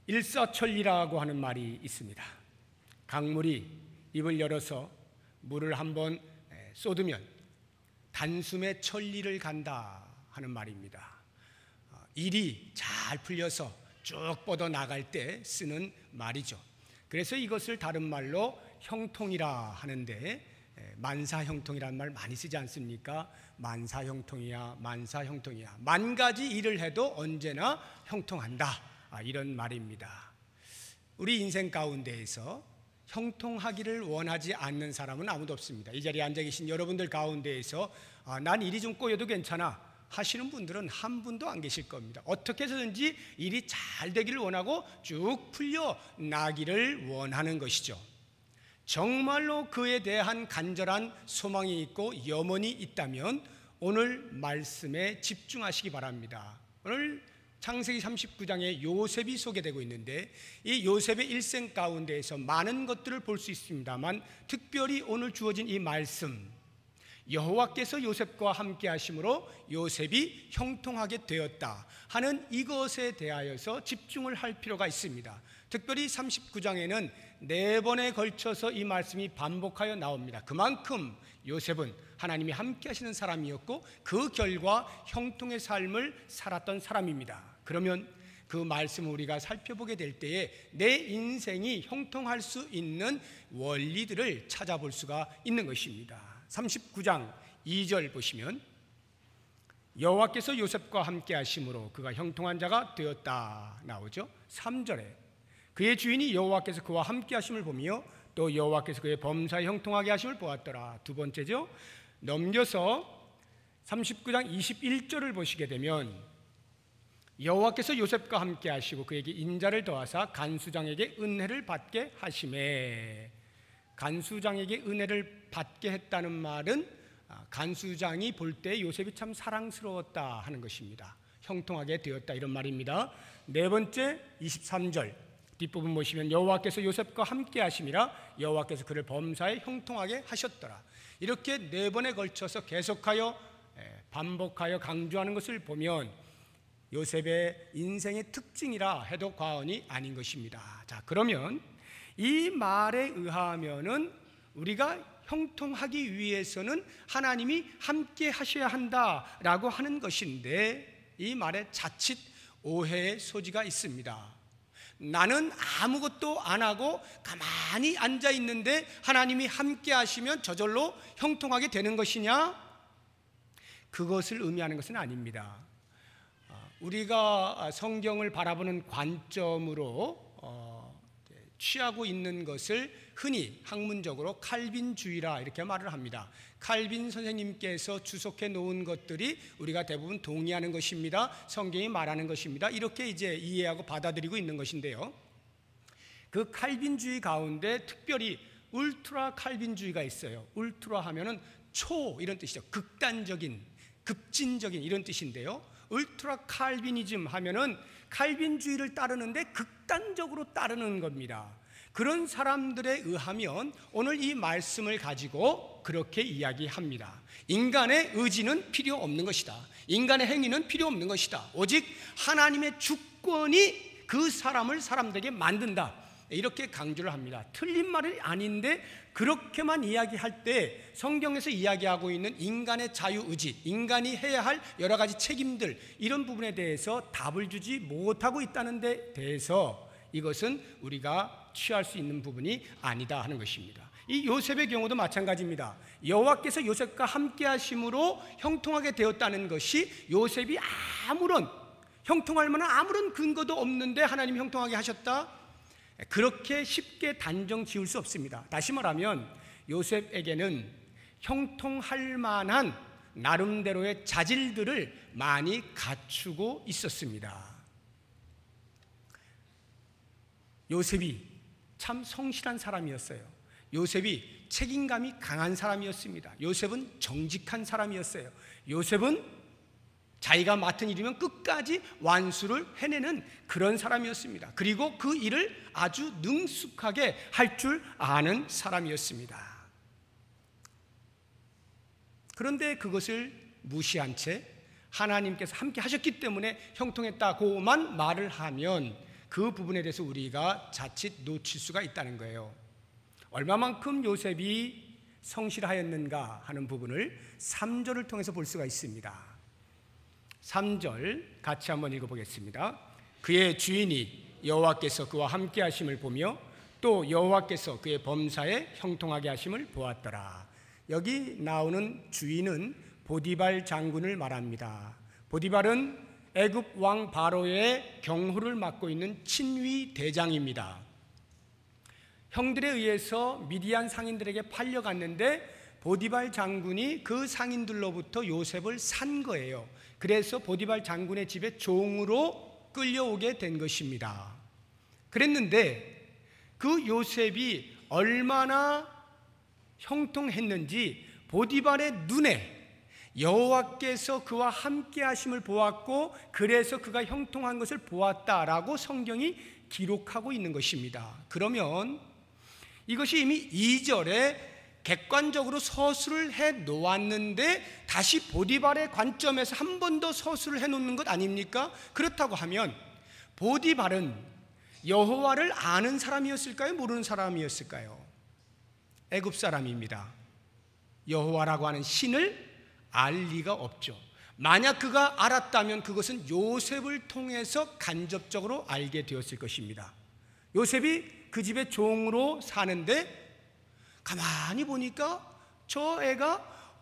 일사천리라고 하는 말이 있습니다. 강물이 입을 열어서 물을 한번 쏟으면 단숨에 천리를 간다 하는 말입니다. 일이 잘 풀려서 쭉 뻗어 나갈 때 쓰는 말이죠. 그래서 이것을 다른 말로 형통이라 하는데, 만사형통이라는 말 많이 쓰지 않습니까? 만사형통이야, 만사형통이야. 만 가지 일을 해도 언제나 형통한다, 이런 말입니다. 우리 인생 가운데에서 형통하기를 원하지 않는 사람은 아무도 없습니다. 이 자리에 앉아 계신 여러분들 가운데에서 난 일이 좀 꼬여도 괜찮아 하시는 분들은 한 분도 안 계실 겁니다. 어떻게 해서든지 일이 잘 되기를 원하고 쭉 풀려나기를 원하는 것이죠. 정말로 그에 대한 간절한 소망이 있고 염원이 있다면 오늘 말씀에 집중하시기 바랍니다. 오늘 창세기 39장에 요셉이 소개되고 있는데, 이 요셉의 일생 가운데에서 많은 것들을 볼 수 있습니다만, 특별히 오늘 주어진 이 말씀, 여호와께서 요셉과 함께 하심으로 요셉이 형통하게 되었다 하는 이것에 대하여서 집중을 할 필요가 있습니다. 특별히 39장에는 4번에 걸쳐서 이 말씀이 반복하여 나옵니다. 그만큼 요셉은 하나님이 함께 하시는 사람이었고 그 결과 형통의 삶을 살았던 사람입니다. 그러면 그 말씀을 우리가 살펴보게 될 때에 내 인생이 형통할 수 있는 원리들을 찾아볼 수가 있는 것입니다. 39장 2절 보시면 여호와께서 요셉과 함께 하심으로 그가 형통한 자가 되었다 나오죠. 3절에 그의 주인이 여호와께서 그와 함께 하심을 보며 또 여호와께서 그의 범사에 형통하게 하심을 보았더라. 두 번째죠. 넘겨서 39장 21절을 보시게 되면 여호와께서 요셉과 함께 하시고 그에게 인자를 더하사 간수장에게 은혜를 받게 하시매. 간수장에게 은혜를 받게 했다는 말은 간수장이 볼 때 요셉이 참 사랑스러웠다 하는 것입니다. 형통하게 되었다 이런 말입니다. 네 번째 23절 뒷부분 보시면 여호와께서 요셉과 함께 하심이라 여호와께서 그를 범사에 형통하게 하셨더라. 이렇게 4번에 걸쳐서 계속하여 반복하여 강조하는 것을 보면 요셉의 인생의 특징이라 해도 과언이 아닌 것입니다. 자, 그러면 이 말에 의하면은 우리가 형통하기 위해서는 하나님이 함께 하셔야 한다라고 하는 것인데, 이 말에 자칫 오해의 소지가 있습니다. 나는 아무것도 안 하고 가만히 앉아 있는데 하나님이 함께 하시면 저절로 형통하게 되는 것이냐? 그것을 의미하는 것은 아닙니다. 우리가 성경을 바라보는 관점으로 취하고 있는 것을 흔히 학문적으로 칼빈주의라 이렇게 말을 합니다. 칼빈 선생님께서 주석해 놓은 것들이 우리가 대부분 동의하는 것입니다. 성경이 말하는 것입니다. 이렇게 이제 이해하고 받아들이고 있는 것인데요. 그 칼빈주의 가운데 특별히 울트라 칼빈주의가 있어요. 울트라 하면은 초 이런 뜻이죠. 극단적인, 급진적인 이런 뜻인데요. 울트라 칼비니즘 하면은 칼빈주의를 따르는데 극단적으로 따르는 겁니다. 그런 사람들에 의하면 오늘 이 말씀을 가지고 그렇게 이야기합니다. 인간의 의지는 필요 없는 것이다. 인간의 행위는 필요 없는 것이다. 오직 하나님의 주권이 그 사람을 사람들에게 만든다. 이렇게 강조를 합니다. 틀린 말이 아닌데 그렇게만 이야기할 때 성경에서 이야기하고 있는 인간의 자유의지, 인간이 해야 할 여러 가지 책임들, 이런 부분에 대해서 답을 주지 못하고 있다는 데 대해서 이것은 우리가 취할 수 있는 부분이 아니다 하는 것입니다. 이 요셉의 경우도 마찬가지입니다. 여호와께서 요셉과 함께 하심으로 형통하게 되었다는 것이 요셉이 아무런 형통할 만한 아무런 근거도 없는데 하나님이 형통하게 하셨다? 그렇게 쉽게 단정 지을 수 없습니다. 다시 말하면 요셉에게는 형통할 만한 나름대로의 자질들을 많이 갖추고 있었습니다. 요셉이 참 성실한 사람이었어요. 요셉이 책임감이 강한 사람이었습니다. 요셉은 정직한 사람이었어요. 요셉은 자기가 맡은 일이면 끝까지 완수를 해내는 그런 사람이었습니다. 그리고 그 일을 아주 능숙하게 할 줄 아는 사람이었습니다. 그런데 그것을 무시한 채 하나님께서 함께 하셨기 때문에 형통했다고만 말을 하면 그 부분에 대해서 우리가 자칫 놓칠 수가 있다는 거예요. 얼마만큼 요셉이 성실하였는가 하는 부분을 3절을 통해서 볼 수가 있습니다. 3절 같이 한번 읽어보겠습니다. 그의 주인이 여호와께서 그와 함께 하심을 보며 또 여호와께서 그의 범사에 형통하게 하심을 보았더라. 여기 나오는 주인은 보디발 장군을 말합니다. 보디발은 애굽 왕 바로의 경호를 맡고 있는 친위 대장입니다. 형들에 의해서 미디안 상인들에게 팔려갔는데 보디발 장군이 그 상인들로부터 요셉을 산 거예요. 그래서 보디발 장군의 집에 종으로 끌려오게 된 것입니다. 그랬는데 그 요셉이 얼마나 형통했는지 보디발의 눈에 여호와께서 그와 함께 하심을 보았고 그래서 그가 형통한 것을 보았다라고 성경이 기록하고 있는 것입니다. 그러면 이것이 이미 2절에 객관적으로 서술을 해 놓았는데 다시 보디발의 관점에서 한 번 더 서술을 해 놓는 것 아닙니까? 그렇다고 하면 보디발은 여호와를 아는 사람이었을까요? 모르는 사람이었을까요? 애굽 사람입니다. 여호와라고 하는 신을 알 리가 없죠. 만약 그가 알았다면 그것은 요셉을 통해서 간접적으로 알게 되었을 것입니다. 요셉이 그 집의 종으로 사는데 가만히 보니까 저 애가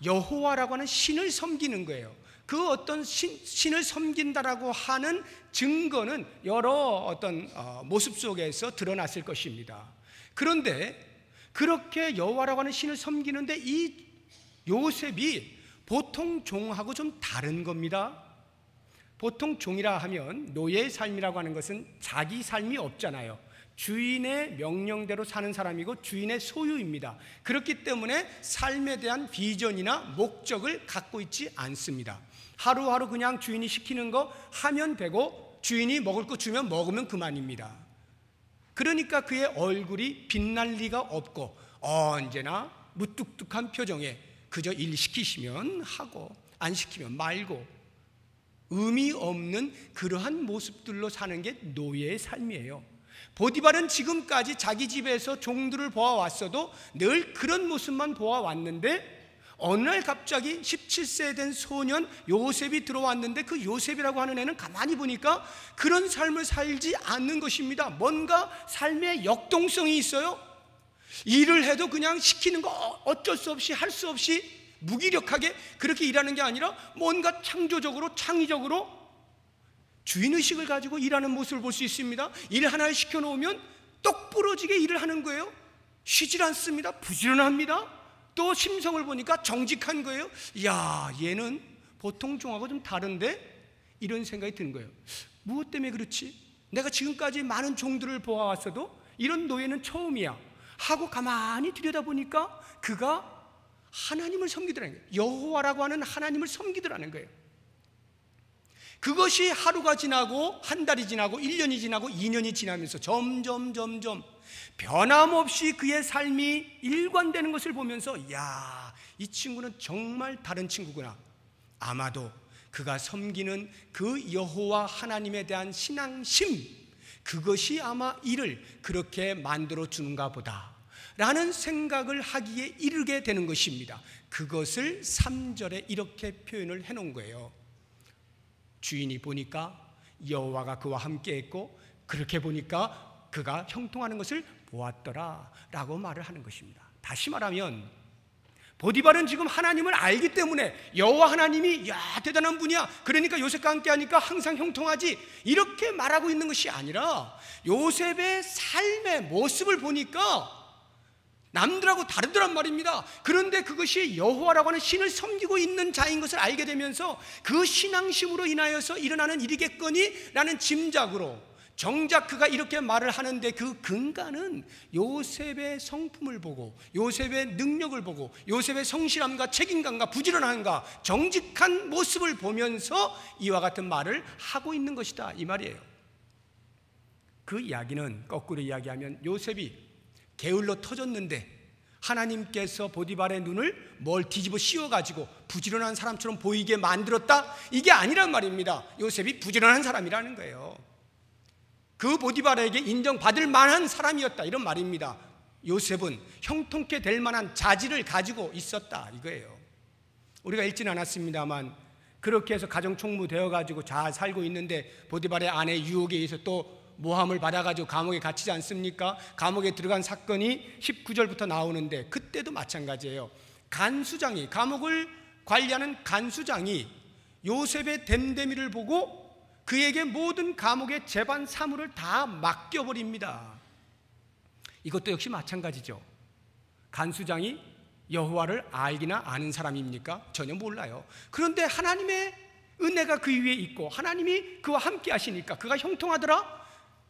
여호와라고 하는 신을 섬기는 거예요. 그 어떤 신을 섬긴다라고 하는 증거는 여러 어떤 모습 속에서 드러났을 것입니다. 그런데 그렇게 여호와라고 하는 신을 섬기는데 이 요셉이 보통 종하고 좀 다른 겁니다. 보통 종이라 하면 노예의 삶이라고 하는 것은 자기 삶이 없잖아요. 주인의 명령대로 사는 사람이고 주인의 소유입니다. 그렇기 때문에 삶에 대한 비전이나 목적을 갖고 있지 않습니다. 하루하루 그냥 주인이 시키는 거 하면 되고 주인이 먹을 거 주면 먹으면 그만입니다. 그러니까 그의 얼굴이 빛날 리가 없고 언제나 무뚝뚝한 표정에 그저 일 시키시면 하고 안 시키면 말고 의미 없는 그러한 모습들로 사는 게 노예의 삶이에요. 보디발은 지금까지 자기 집에서 종들을 보아왔어도 늘 그런 모습만 보아왔는데 어느 날 갑자기 17세 된 소년 요셉이 들어왔는데 그 요셉이라고 하는 애는 가만히 보니까 그런 삶을 살지 않는 것입니다. 뭔가 삶의 역동성이 있어요. 일을 해도 그냥 시키는 거 어쩔 수 없이 할 수 없이 무기력하게 그렇게 일하는 게 아니라 뭔가 창조적으로 창의적으로 주인의식을 가지고 일하는 모습을 볼 수 있습니다. 일 하나를 시켜놓으면 똑부러지게 일을 하는 거예요. 쉬질 않습니다. 부지런합니다. 또 심성을 보니까 정직한 거예요. 이야, 얘는 보통 종하고 좀 다른데? 이런 생각이 드는 거예요. 무엇 때문에 그렇지? 내가 지금까지 많은 종들을 보아왔어도 이런 노예는 처음이야 하고 가만히 들여다보니까 그가 하나님을 섬기더라는 거예요. 여호와라고 하는 하나님을 섬기더라는 거예요. 그것이 하루가 지나고 한 달이 지나고 1년이 지나고 2년이 지나면서 점점 변함없이 그의 삶이 일관되는 것을 보면서 야, 이 친구는 정말 다른 친구구나. 아마도 그가 섬기는 그 여호와 하나님에 대한 신앙심, 그것이 아마 이를 그렇게 만들어 주는가 보다 라는 생각을 하기에 이르게 되는 것입니다. 그것을 3절에 이렇게 표현을 해놓은 거예요. 주인이 보니까 여호와가 그와 함께 했고 그렇게 보니까 그가 형통하는 것을 보았더라 라고 말을 하는 것입니다. 다시 말하면 보디발은 지금 하나님을 알기 때문에 여호와 하나님이 야 대단한 분이야, 그러니까 요셉과 함께 하니까 항상 형통하지, 이렇게 말하고 있는 것이 아니라 요셉의 삶의 모습을 보니까 남들하고 다르더란 말입니다. 그런데 그것이 여호와라고 하는 신을 섬기고 있는 자인 것을 알게 되면서 그 신앙심으로 인하여서 일어나는 일이겠거니 라는 짐작으로 정작 그가 이렇게 말을 하는데 그 근간은 요셉의 성품을 보고 요셉의 능력을 보고 요셉의 성실함과 책임감과 부지런함과 정직한 모습을 보면서 이와 같은 말을 하고 있는 것이다, 이 말이에요. 그 이야기는 거꾸로 이야기하면 요셉이 게을러 터졌는데 하나님께서 보디발의 눈을 뭘 뒤집어 씌워가지고 부지런한 사람처럼 보이게 만들었다, 이게 아니란 말입니다. 요셉이 부지런한 사람이라는 거예요. 그 보디발에게 인정받을 만한 사람이었다, 이런 말입니다. 요셉은 형통케 될 만한 자질을 가지고 있었다, 이거예요. 우리가 읽지는 않았습니다만 그렇게 해서 가정총무 되어가지고 잘 살고 있는데 보디발의 아내 유혹에 의해서 또 모함을 받아가지고 감옥에 갇히지 않습니까? 감옥에 들어간 사건이 19절부터 나오는데 그때도 마찬가지예요. 간수장이, 감옥을 관리하는 간수장이 요셉의 됨됨이를 보고 그에게 모든 감옥의 재반 사무를 다 맡겨버립니다. 이것도 역시 마찬가지죠. 간수장이 여호와를 알기나 아는 사람입니까? 전혀 몰라요. 그런데 하나님의 은혜가 그 위에 있고 하나님이 그와 함께 하시니까 그가 형통하더라.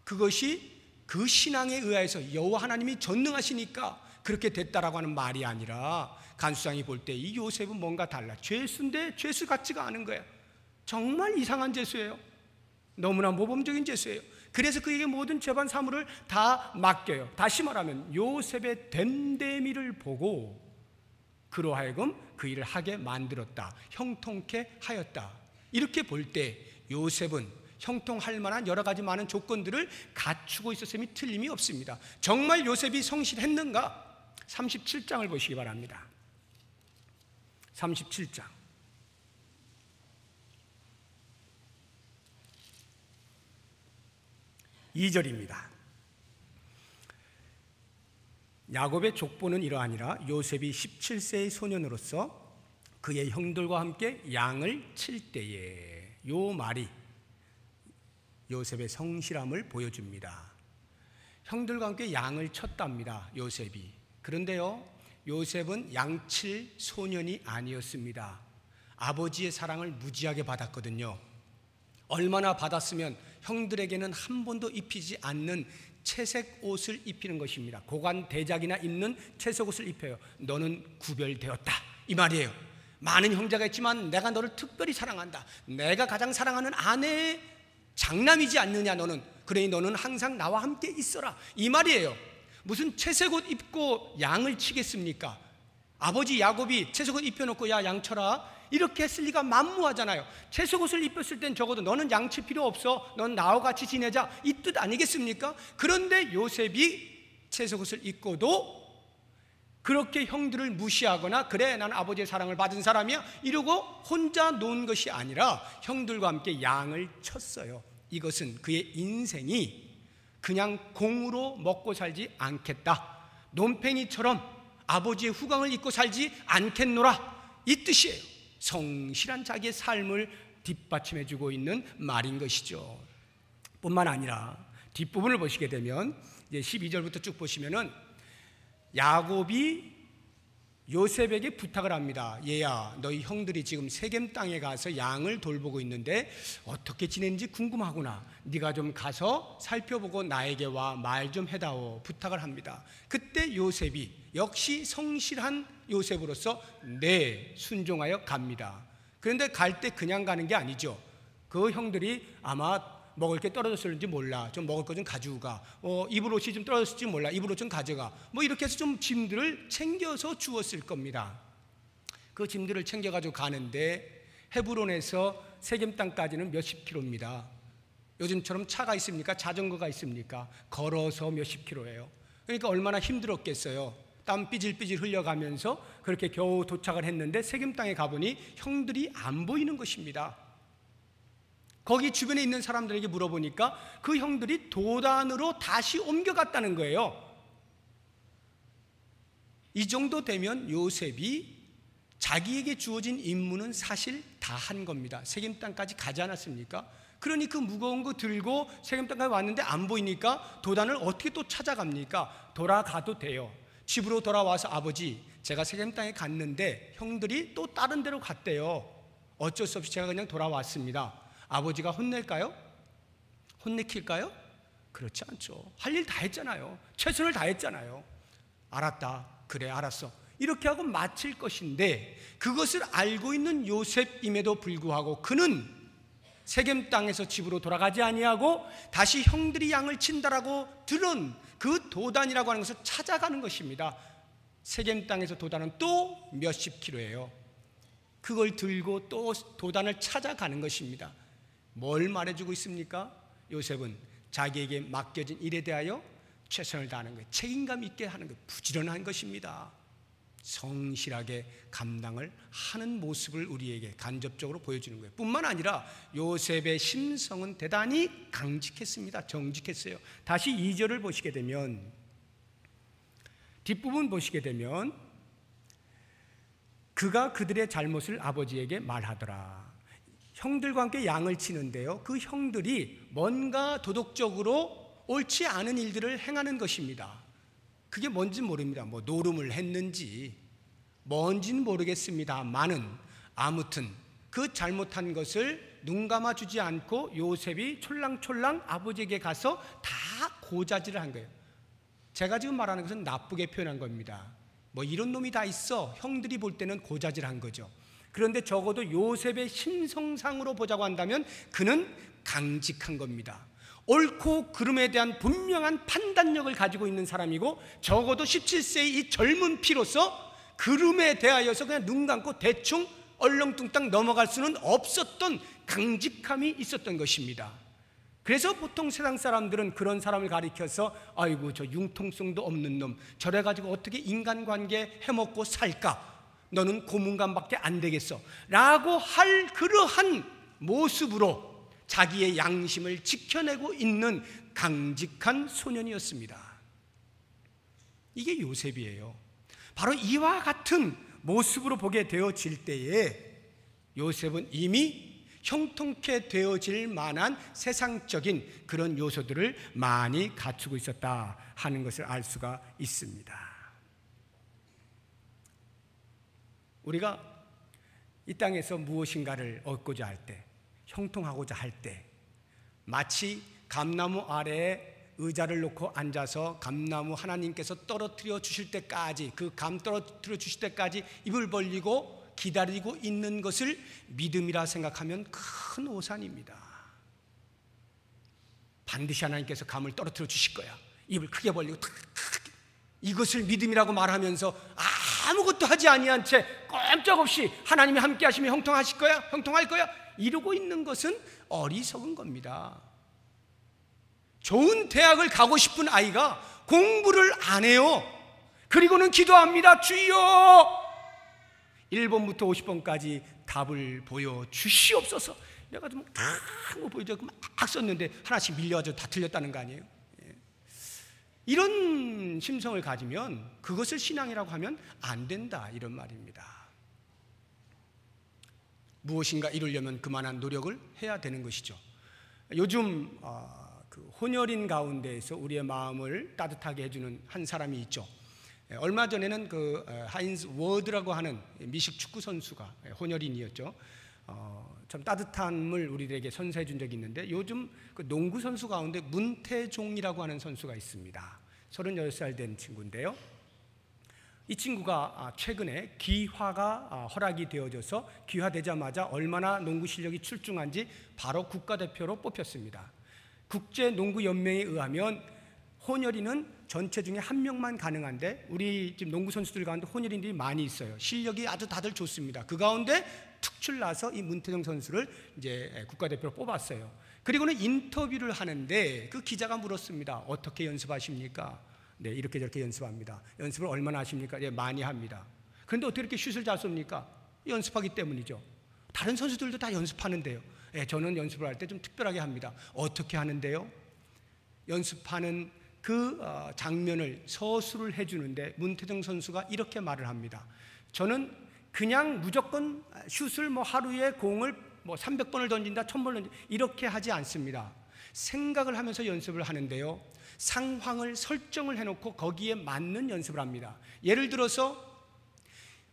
그것이 그 신앙에 의해서 여호와 하나님이 전능하시니까 그렇게 됐다라고 하는 말이 아니라, 간수장이 볼 때 이 요셉은 뭔가 달라. 죄수인데 죄수 같지가 않은 거야. 정말 이상한 죄수예요. 너무나 모범적인 죄수예요. 그래서 그에게 모든 재반 사무를 다 맡겨요. 다시 말하면 요셉의 됨됨이를 보고 그로 하여금 그 일을 하게 만들었다, 형통케 하였다. 이렇게 볼 때 요셉은 형통할 만한 여러 가지 많은 조건들을 갖추고 있었음이 틀림이 없습니다. 정말 요셉이 성실했는가? 37장을 보시기 바랍니다. 37장 2절입니다. 야곱의 족보는 이러하니라. 요셉이 17세의 소년으로서 그의 형들과 함께 양을 칠 때에, 요 말이 요셉의 성실함을 보여줍니다. 형들과 함께 양을 쳤답니다, 요셉이. 그런데요, 요셉은 양칠 소년이 아니었습니다. 아버지의 사랑을 무지하게 받았거든요. 얼마나 받았으면 형들에게는 한 번도 입히지 않는 채색 옷을 입히는 것입니다. 고관 대작이나 입는 채색 옷을 입혀요. 너는 구별되었다, 이 말이에요. 많은 형제가 있지만 내가 너를 특별히 사랑한다. 내가 가장 사랑하는 아내의 장남이지 않느냐 너는. 그러니 너는 항상 나와 함께 있어라, 이 말이에요. 무슨 채색 옷 입고 양을 치겠습니까? 아버지 야곱이 채색 옷 입혀놓고 야 양 쳐라, 이렇게 했을 리가 만무하잖아요. 채색 옷을 입혔을 땐 적어도 너는 양칠 필요 없어, 넌 나와 같이 지내자, 이 뜻 아니겠습니까? 그런데 요셉이 채색 옷을 입고도 그렇게 형들을 무시하거나 그래 나는 아버지의 사랑을 받은 사람이야 이러고 혼자 논 것이 아니라 형들과 함께 양을 쳤어요. 이것은 그의 인생이 그냥 공으로 먹고 살지 않겠다, 논팽이처럼 아버지의 후광을 입고 살지 않겠노라, 이 뜻이에요. 성실한 자기의 삶을 뒷받침해주고 있는 말인 것이죠. 뿐만 아니라 뒷부분을 보시게 되면 이제 12절부터 쭉 보시면은 야곱이 요셉에게 부탁을 합니다. 얘야, 너희 형들이 지금 세겜 땅에 가서 양을 돌보고 있는데 어떻게 지내는지 궁금하구나. 네가 좀 가서 살펴보고 나에게 와 말 좀 해다오, 부탁을 합니다. 그때 요셉이 역시 성실한 요셉으로서 네, 순종하여 갑니다. 그런데 갈 때 그냥 가는 게 아니죠. 그 형들이 아마 먹을 게 떨어졌을지 몰라, 좀 먹을 거 좀 가지고 가, 입을 옷이 좀 떨어졌을지 몰라, 입을 옷 좀 가져가, 뭐 이렇게 해서 좀 짐들을 챙겨서 주었을 겁니다. 그 짐들을 챙겨가지고 가는데 헤브론에서 세겜 땅까지는 몇십 킬로입니다. 요즘처럼 차가 있습니까? 자전거가 있습니까? 걸어서 몇십 킬로예요. 그러니까 얼마나 힘들었겠어요. 땀 삐질삐질 흘려가면서 그렇게 겨우 도착을 했는데 세겜 땅에 가보니 형들이 안 보이는 것입니다. 거기 주변에 있는 사람들에게 물어보니까 그 형들이 도단으로 다시 옮겨갔다는 거예요. 이 정도 되면 요셉이 자기에게 주어진 임무는 사실 다 한 겁니다. 세겜 땅까지 가지 않았습니까? 그러니 그 무거운 거 들고 세겜 땅까지 왔는데 안 보이니까 도단을 어떻게 또 찾아갑니까? 돌아가도 돼요. 집으로 돌아와서 아버지, 제가 세겜 땅에 갔는데 형들이 또 다른 데로 갔대요. 어쩔 수 없이 제가 그냥 돌아왔습니다. 아버지가 혼낼까요? 혼내킬까요? 그렇지 않죠. 할 일 다 했잖아요. 최선을 다했잖아요. 알았다, 그래 알았어, 이렇게 하고 마칠 것인데 그것을 알고 있는 요셉임에도 불구하고 그는 세겜 땅에서 집으로 돌아가지 아니하고 다시 형들이 양을 친다라고 들은 그 도단이라고 하는 것을 찾아가는 것입니다. 세겜 땅에서 도단은 또 몇십 킬로예요. 그걸 들고 또 도단을 찾아가는 것입니다. 뭘 말해주고 있습니까? 요셉은 자기에게 맡겨진 일에 대하여 최선을 다하는 거예요. 책임감 있게 하는 거예요. 부지런한 것입니다. 성실하게 감당을 하는 모습을 우리에게 간접적으로 보여주는 거예요. 뿐만 아니라 요셉의 심성은 대단히 강직했습니다. 정직했어요. 다시 2절을 보시게 되면, 뒷부분 보시게 되면, 그가 그들의 잘못을 아버지에게 말하더라. 형들과 함께 양을 치는데요, 그 형들이 뭔가 도덕적으로 옳지 않은 일들을 행하는 것입니다. 그게 뭔지 모릅니다. 뭐 노름을 했는지 뭔지는 모르겠습니다만은 아무튼 그 잘못한 것을 눈 감아주지 않고 요셉이 촐랑촐랑 아버지에게 가서 다 고자질을 한 거예요. 제가 지금 말하는 것은 나쁘게 표현한 겁니다. 뭐 이런 놈이 다 있어, 형들이 볼 때는 고자질한 거죠. 그런데 적어도 요셉의 심성상으로 보자고 한다면 그는 강직한 겁니다. 옳고 그름에 대한 분명한 판단력을 가지고 있는 사람이고, 적어도 17세의 이 젊은 피로서 그름에 대하여서 그냥 눈 감고 대충 얼렁뚱땅 넘어갈 수는 없었던 강직함이 있었던 것입니다. 그래서 보통 세상 사람들은 그런 사람을 가리켜서 아이고 저 융통성도 없는 놈, 저래 가지고 어떻게 인간관계 해먹고 살까, 너는 고문관밖에 안 되겠어 라고 할 그러한 모습으로 자기의 양심을 지켜내고 있는 강직한 소년이었습니다. 이게 요셉이에요. 바로 이와 같은 모습으로 보게 되어질 때에 요셉은 이미 형통케 되어질 만한 세상적인 그런 요소들을 많이 갖추고 있었다 하는 것을 알 수가 있습니다. 우리가 이 땅에서 무엇인가를 얻고자 할 때, 형통하고자 할 때, 마치 감나무 아래에 의자를 놓고 앉아서 감나무 하나님께서 떨어뜨려 주실 때까지, 그 감 떨어뜨려 주실 때까지 입을 벌리고 기다리고 있는 것을 믿음이라 생각하면 큰 오산입니다. 반드시 하나님께서 감을 떨어뜨려 주실 거야. 입을 크게 벌리고 이것을 믿음이라고 말하면서 아무것도 하지 아니한 채 꼼짝없이 하나님이 함께 하시면 형통하실 거야, 형통할 거야 이러고 있는 것은 어리석은 겁니다. 좋은 대학을 가고 싶은 아이가 공부를 안 해요. 그리고는 기도합니다. 주여 1번부터 50번까지 답을 보여주시옵소서. 내가 좀 뭐 보여주고 막 썼는데 하나씩 밀려가지고 다 틀렸다는 거 아니에요? 이런 심성을 가지면 그것을 신앙이라고 하면 안 된다, 이런 말입니다. 무엇인가 이루려면 그만한 노력을 해야 되는 것이죠. 요즘 그 혼혈인 가운데에서 우리의 마음을 따뜻하게 해주는 한 사람이 있죠. 얼마 전에는 그 하인즈 워드라고 하는 미식 축구 선수가 혼혈인이었죠. 참 따뜻함을 우리들에게 선사해 준 적이 있는데, 요즘 그 농구 선수 가운데 문태종이라고 하는 선수가 있습니다. 38살 된 친구인데요, 이 친구가 최근에 귀화가 허락이 되어져서 귀화되자마자 얼마나 농구 실력이 출중한지 바로 국가대표로 뽑혔습니다. 국제농구연맹에 의하면 혼혈인은 전체 중에 한 명만 가능한데, 우리 지금 농구 선수들 가운데 혼혈인들이 많이 있어요. 실력이 아주 다들 좋습니다. 그 가운데 특출나서 이 문태종 선수를 이제 국가대표로 뽑았어요. 그리고는 인터뷰를 하는데 그 기자가 물었습니다. 어떻게 연습하십니까? 네, 이렇게 저렇게 연습합니다. 연습을 얼마나 하십니까? 네, 많이 합니다. 그런데 어떻게 이렇게 슛을 잘 쏩니까? 연습하기 때문이죠. 다른 선수들도 다 연습하는데요. 네, 저는 연습을 할 때 좀 특별하게 합니다. 어떻게 하는데요? 연습하는 그 장면을 서술을 해주는데 문태종 선수가 이렇게 말을 합니다. 저는 그냥 무조건 슛을 뭐 하루에 공을 뭐 300번을 던진다, 1000번을 던진다 이렇게 하지 않습니다. 생각을 하면서 연습을 하는데요, 상황을 설정을 해놓고 거기에 맞는 연습을 합니다. 예를 들어서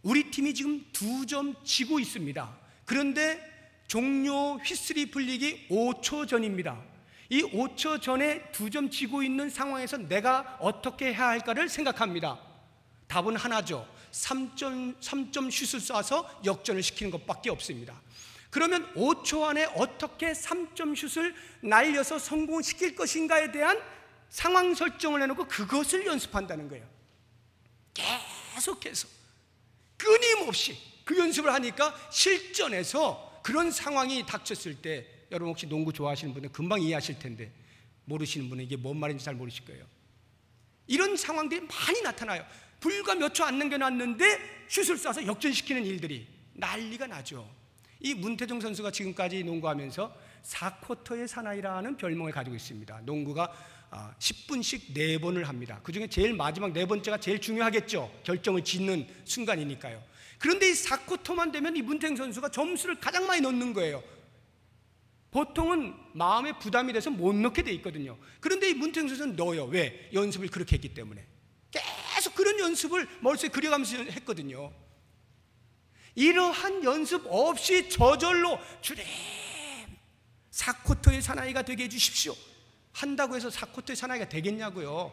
우리 팀이 지금 2점 지고 있습니다. 그런데 종료 휘슬이 불리기 5초 전입니다. 이 5초 전에 2점 지고 있는 상황에서 내가 어떻게 해야 할까를 생각합니다. 답은 하나죠. 3점 슛을 쏴서 역전을 시키는 것밖에 없습니다. 그러면 5초 안에 어떻게 3점 슛을 날려서 성공시킬 것인가에 대한 상황 설정을 해놓고 그것을 연습한다는 거예요. 계속해서 끊임없이 그 연습을 하니까 실전에서 그런 상황이 닥쳤을 때, 여러분 혹시 농구 좋아하시는 분들 금방 이해하실 텐데, 모르시는 분은 이게 뭔 말인지 잘 모르실 거예요. 이런 상황들이 많이 나타나요. 불과 몇 초 안 남겨놨는데 슛을 쏴서 역전시키는 일들이 난리가 나죠. 이 문태종 선수가 지금까지 농구하면서 4쿼터의 사나이라는 별명을 가지고 있습니다. 농구가 10분씩 4번을 합니다. 그중에 제일 마지막 4번째가 제일 중요하겠죠. 결정을 짓는 순간이니까요. 그런데 이 4쿼터만 되면 이 문태종 선수가 점수를 가장 많이 넣는 거예요. 보통은 마음에 부담이 돼서 못 넣게 돼 있거든요. 그런데 이 문태종 선수는 넣어요. 왜? 연습을 그렇게 했기 때문에. 계속 그런 연습을 머릿속에 그려가면서 했거든요. 이러한 연습 없이 저절로 주님 4쿼터의 사나이가 되게 해주십시오 한다고 해서 4쿼터의 사나이가 되겠냐고요.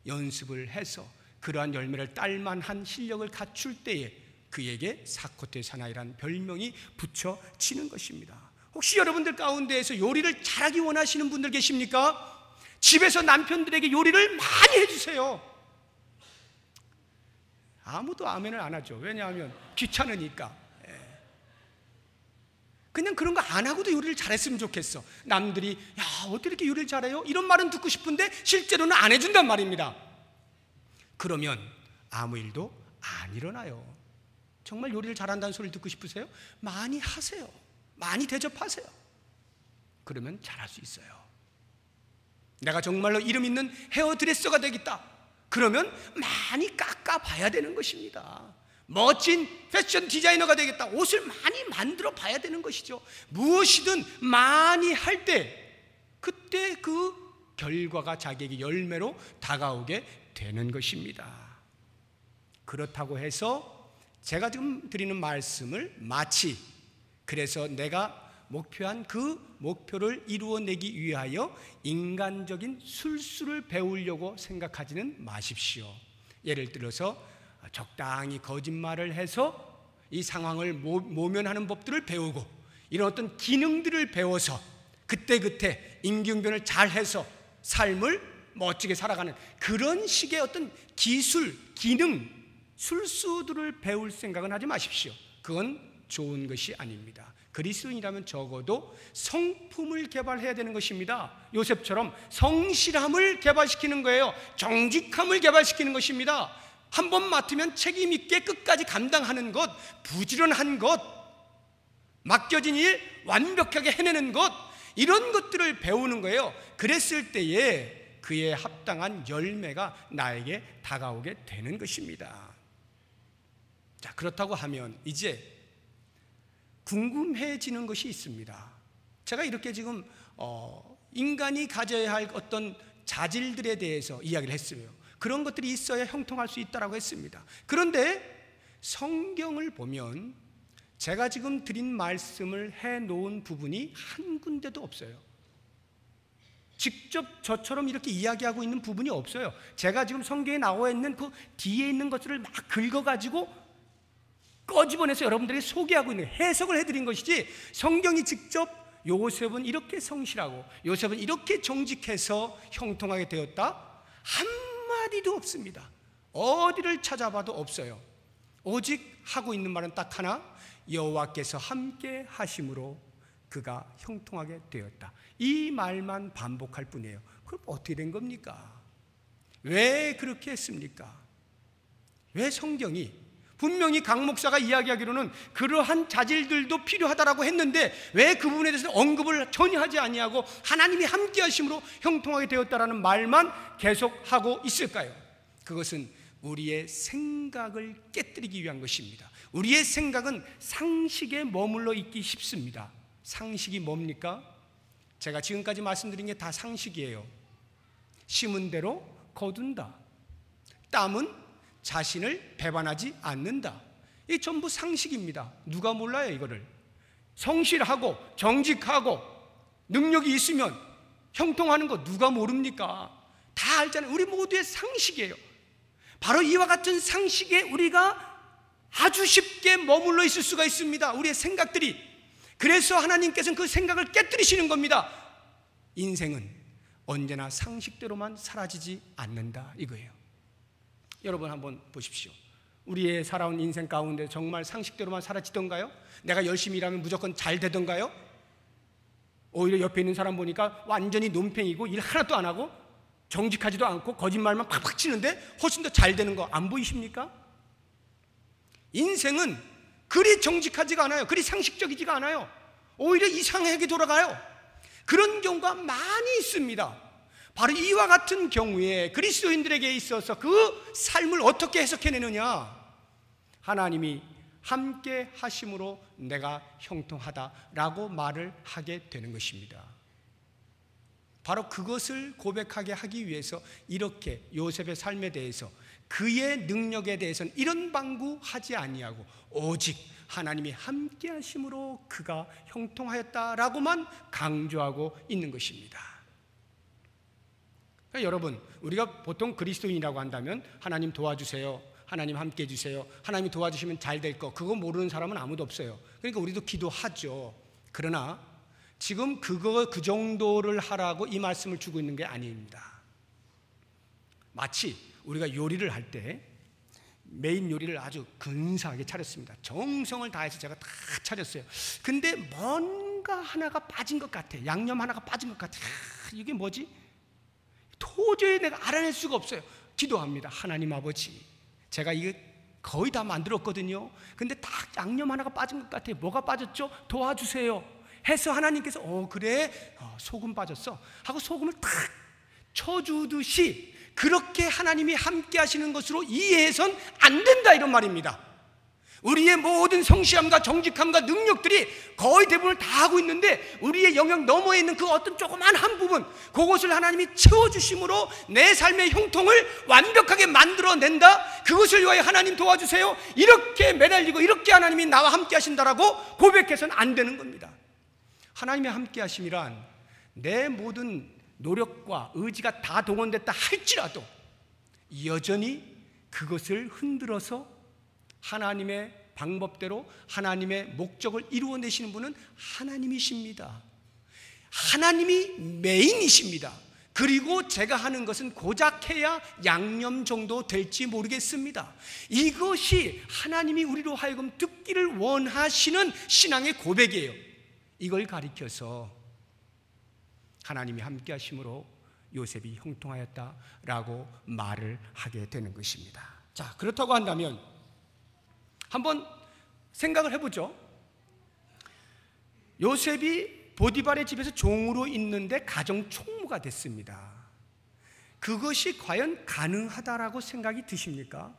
연습을 해서 그러한 열매를 딸만한 실력을 갖출 때에 그에게 4쿼터의 사나이란 별명이 붙여지는 것입니다. 혹시 여러분들 가운데에서 요리를 잘하기 원하시는 분들 계십니까? 집에서 남편들에게 요리를 많이 해주세요. 아무도 아멘을 안 하죠. 왜냐하면 귀찮으니까. 그냥 그런 거 안 하고도 요리를 잘했으면 좋겠어. 남들이 야 어떻게 이렇게 요리를 잘해요? 이런 말은 듣고 싶은데 실제로는 안 해준단 말입니다. 그러면 아무 일도 안 일어나요. 정말 요리를 잘한다는 소리를 듣고 싶으세요? 많이 하세요. 많이 대접하세요. 그러면 잘할 수 있어요. 내가 정말로 이름 있는 헤어드레서가 되겠다. 그러면 많이 깎아봐야 되는 것입니다. 멋진 패션 디자이너가 되겠다. 옷을 많이 만들어 봐야 되는 것이죠. 무엇이든 많이 할 때 그때 그 결과가 자기에게 열매로 다가오게 되는 것입니다. 그렇다고 해서 제가 지금 드리는 말씀을 마치 그래서 내가 목표한 그 목표를 이루어내기 위하여 인간적인 술수를 배우려고 생각하지는 마십시오. 예를 들어서 적당히 거짓말을 해서 이 상황을 모면하는 법들을 배우고 이런 어떤 기능들을 배워서 그때그때 임기응변을 잘해서 삶을 멋지게 살아가는 그런 식의 어떤 기술, 기능, 술수들을 배울 생각은 하지 마십시오. 그건 좋은 것이 아닙니다. 그리스도인이라면 적어도 성품을 개발해야 되는 것입니다. 요셉처럼 성실함을 개발시키는 거예요. 정직함을 개발시키는 것입니다. 한 번 맡으면 책임 있게 끝까지 감당하는 것, 부지런한 것, 맡겨진 일 완벽하게 해내는 것, 이런 것들을 배우는 거예요. 그랬을 때에 그에 합당한 열매가 나에게 다가오게 되는 것입니다. 자, 그렇다고 하면 이제 궁금해지는 것이 있습니다. 제가 이렇게 지금 인간이 가져야 할 어떤 자질들에 대해서 이야기를 했어요. 그런 것들이 있어야 형통할 수 있다고 했습니다. 그런데 성경을 보면 제가 지금 드린 말씀을 해놓은 부분이 한 군데도 없어요. 직접 저처럼 이렇게 이야기하고 있는 부분이 없어요. 제가 지금 성경에 나와 있는 그 뒤에 있는 것들을 막 긁어가지고 꺼집어내서 여러분들에게 소개하고 있는 해석을 해드린 것이지 성경이 직접 요셉은 이렇게 성실하고 요셉은 이렇게 정직해서 형통하게 되었다 한마디도 없습니다. 어디를 찾아봐도 없어요. 오직 하고 있는 말은 딱 하나, 여호와께서 함께 하심으로 그가 형통하게 되었다. 이 말만 반복할 뿐이에요. 그럼 어떻게 된 겁니까? 왜 그렇게 했습니까? 왜 성경이 분명히 강 목사가 이야기하기로는 그러한 자질들도 필요하다라고 했는데 왜 그 부분에 대해서 언급을 전혀 하지 아니하고 하나님이 함께 하심으로 형통하게 되었다라는 말만 계속하고 있을까요? 그것은 우리의 생각을 깨뜨리기 위한 것입니다. 우리의 생각은 상식에 머물러 있기 쉽습니다. 상식이 뭡니까? 제가 지금까지 말씀드린 게 다 상식이에요. 심은 대로 거둔다. 땀은 자신을 배반하지 않는다. 이 전부 상식입니다. 누가 몰라요 이거를? 성실하고 정직하고 능력이 있으면 형통하는 거 누가 모릅니까? 다 알잖아요. 우리 모두의 상식이에요. 바로 이와 같은 상식에 우리가 아주 쉽게 머물러 있을 수가 있습니다. 우리의 생각들이. 그래서 하나님께서는 그 생각을 깨뜨리시는 겁니다. 인생은 언제나 상식대로만 사라지지 않는다 이거예요. 여러분 한번 보십시오. 우리의 살아온 인생 가운데 정말 상식대로만 사라지던가요? 내가 열심히 일하면 무조건 잘 되던가요? 오히려 옆에 있는 사람 보니까 완전히 논팽이고 일 하나도 안 하고 정직하지도 않고 거짓말만 팍팍 치는데 훨씬 더 잘 되는 거 안 보이십니까? 인생은 그리 정직하지가 않아요. 그리 상식적이지가 않아요. 오히려 이상하게 돌아가요. 그런 경우가 많이 있습니다. 바로 이와 같은 경우에 그리스도인들에게 있어서 그 삶을 어떻게 해석해내느냐? 하나님이 함께 하심으로 내가 형통하다라고 말을 하게 되는 것입니다. 바로 그것을 고백하게 하기 위해서 이렇게 요셉의 삶에 대해서, 그의 능력에 대해서는 이런 방구하지 아니하고 오직 하나님이 함께 하심으로 그가 형통하였다라고만 강조하고 있는 것입니다. 그러니까 여러분, 우리가 보통 그리스도인이라고 한다면 하나님 도와주세요, 하나님 함께 해주세요, 하나님이 도와주시면 잘 될 거, 그거 모르는 사람은 아무도 없어요. 그러니까 우리도 기도하죠. 그러나 지금 그 정도를 하라고 이 말씀을 주고 있는 게 아닙니다. 마치 우리가 요리를 할 때 메인 요리를 아주 근사하게 차렸습니다. 정성을 다해서 제가 다 차렸어요. 근데 뭔가 하나가 빠진 것 같아. 양념 하나가 빠진 것 같아. 이게 뭐지? 도저히 내가 알아낼 수가 없어요. 기도합니다. 하나님 아버지, 제가 이거 거의 다 만들었거든요. 근데 딱 양념 하나가 빠진 것 같아요. 뭐가 빠졌죠? 도와주세요 해서 하나님께서 그래, 소금 빠졌어 하고 소금을 탁 쳐주듯이 그렇게 하나님이 함께 하시는 것으로 이해해선 안 된다, 이런 말입니다. 우리의 모든 성실함과 정직함과 능력들이 거의 대부분을 다 하고 있는데 우리의 영역 너머에 있는 그 어떤 조그만 한 부분, 그것을 하나님이 채워주심으로 내 삶의 형통을 완벽하게 만들어낸다. 그것을 위하여 하나님 도와주세요, 이렇게 매달리고 이렇게 하나님이 나와 함께 하신다라고 고백해서는 안 되는 겁니다. 하나님의 함께 하심이란 내 모든 노력과 의지가 다 동원됐다 할지라도 여전히 그것을 흔들어서 하나님의 방법대로 하나님의 목적을 이루어내시는 분은 하나님이십니다. 하나님이 메인이십니다. 그리고 제가 하는 것은 고작 해야 양념 정도 될지 모르겠습니다. 이것이 하나님이 우리로 하여금 듣기를 원하시는 신앙의 고백이에요. 이걸 가리켜서 하나님이 함께 하심으로 요셉이 형통하였다라고 말을 하게 되는 것입니다. 자, 그렇다고 한다면 한번 생각을 해보죠. 요셉이 보디발의 집에서 종으로 있는데 가정 총무가 됐습니다. 그것이 과연 가능하다라고 생각이 드십니까?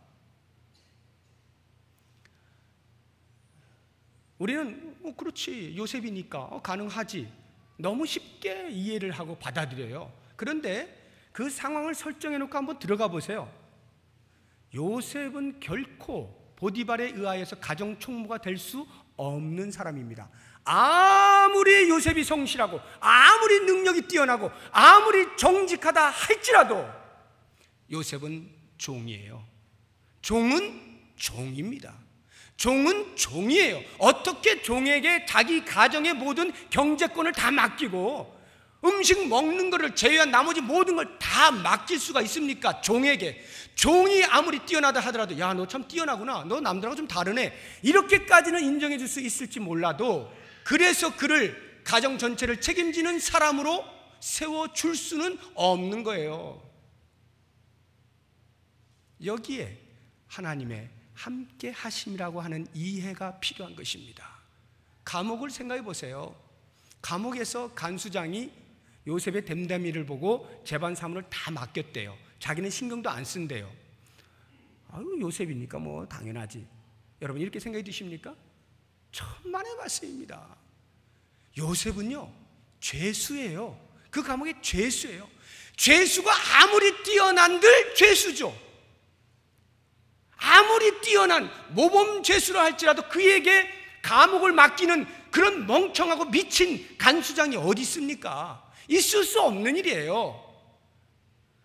우리는 그렇지, 요셉이니까 가능하지, 너무 쉽게 이해를 하고 받아들여요. 그런데 그 상황을 설정해 놓고 한번 들어가 보세요. 요셉은 결코 보디발에 의하여서 가정 총무가 될 수 없는 사람입니다. 아무리 요셉이 성실하고 아무리 능력이 뛰어나고 아무리 정직하다 할지라도 요셉은 종이에요. 종은 종입니다. 종은 종이에요. 어떻게 종에게 자기 가정의 모든 경제권을 다 맡기고 음식 먹는 것을 제외한 나머지 모든 걸 다 맡길 수가 있습니까? 종에게. 종이 아무리 뛰어나다 하더라도 야, 너 참 뛰어나구나, 너 남들하고 좀 다르네, 이렇게까지는 인정해 줄 수 있을지 몰라도 그래서 그를 가정 전체를 책임지는 사람으로 세워줄 수는 없는 거예요. 여기에 하나님의 함께 하심이라고 하는 이해가 필요한 것입니다. 감옥을 생각해 보세요. 감옥에서 간수장이 요셉의 댐댐이를 보고 재반 사무를 다 맡겼대요. 자기는 신경도 안 쓴대요. 아유, 요셉이니까 뭐 당연하지. 여러분, 이렇게 생각이 드십니까? 천만의 말씀입니다. 요셉은요, 죄수예요. 그 감옥의 죄수예요. 죄수가 아무리 뛰어난들 죄수죠. 아무리 뛰어난 모범 죄수라 할지라도 그에게 감옥을 맡기는 그런 멍청하고 미친 간수장이 어디 있습니까? 있을 수 없는 일이에요.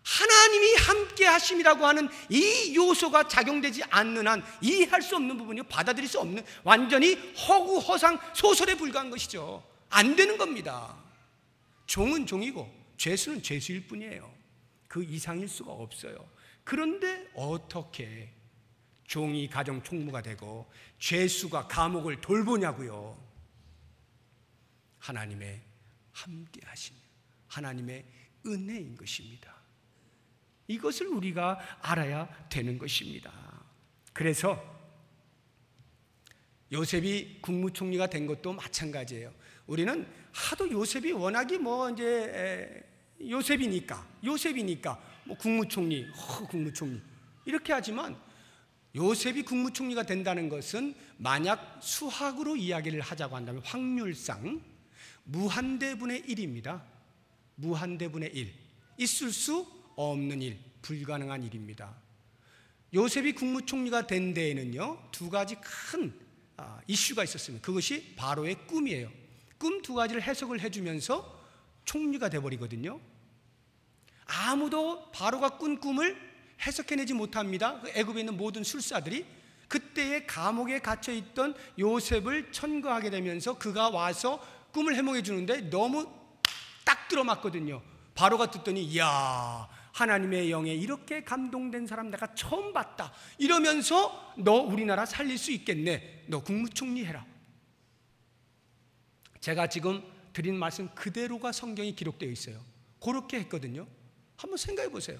하나님이 함께 하심이라고 하는 이 요소가 작용되지 않는 한 이해할 수 없는 부분이요, 받아들일 수 없는, 완전히 허구허상 소설에 불과한 것이죠. 안 되는 겁니다. 종은 종이고 죄수는 죄수일 뿐이에요. 그 이상일 수가 없어요. 그런데 어떻게 종이 가정 총무가 되고 죄수가 감옥을 돌보냐고요. 하나님의 함께 하심, 하나님의 은혜인 것입니다. 이것을 우리가 알아야 되는 것입니다. 그래서 요셉이 국무총리가 된 것도 마찬가지예요. 우리는 하도 요셉이 워낙이 요셉이니까 국무총리 이렇게 하지만, 요셉이 국무총리가 된다는 것은 만약 수학으로 이야기를 하자고 한다면 확률상 무한대분의 1입니다. 무한대분의 1. 있을 수 없는 일, 불가능한 일입니다. 요셉이 국무총리가 된 데에는요, 두 가지 큰 이슈가 있었습니다. 그것이 바로의 꿈이에요. 꿈 두 가지를 해석을 해주면서 총리가 돼버리거든요. 아무도 바로가 꾼 꿈을 해석해내지 못합니다. 애굽에 있는 모든 술사들이 그때의 감옥에 갇혀있던 요셉을 천거하게 되면서 그가 와서 꿈을 해몽해 주는데 너무 딱 들어맞거든요. 바로가 듣더니, 이야, 하나님의 영에 이렇게 감동된 사람 내가 처음 봤다. 이러면서 너 우리나라 살릴 수 있겠네. 너 국무총리 해라. 제가 지금 드린 말씀 그대로가 성경에 기록되어 있어요. 그렇게 했거든요. 한번 생각해 보세요.